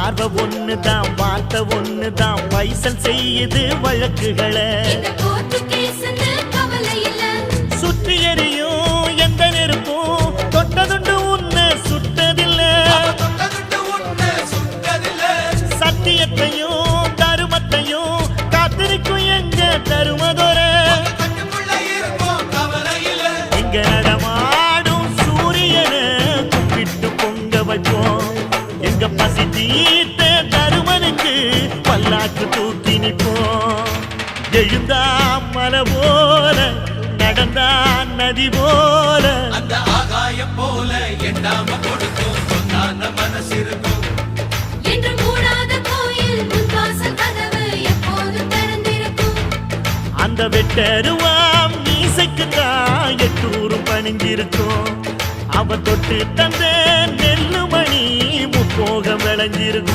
பார்வை ஒண்ணுதான் வார்த்தை ஒண்ணுதான் பைசல் செய்யுது வழக்குகளை சுற்றி எறியும் எந்த நெருப்பும் தொட்டதுண்டு உன்னை சுட்டதில்லை சத்தியத்தையும் தருமத்தையும் காத்திருக்கும் எங்க தருமதொர இங்க நடமாடும் சூரியனை கும்பிட்டு பொங்க வைப்போம் எங்க பசி தீர்த்த தருமனுக்கு பல்லாக்கு தூக்கி நிற்போம் எழுந்தா மலை போல நடந்தா நதி போல அந்த ஆகாயம் போல எண்ணாம கொடுக்கும் சொன்னான மனசு இருக்கும் என்று மூடாத கோயில் முன்வாசல் கதவு எப்போதும் திறந்திருக்கும் அந்த வெட்டருவாம் மீசைக்குத்தான் எட்டூரும் பணிஞ்சிருக்கும் அவ தொட்டு தந்த நெல்லுமணி முப்போகம் விளைஞ்சிருக்கும்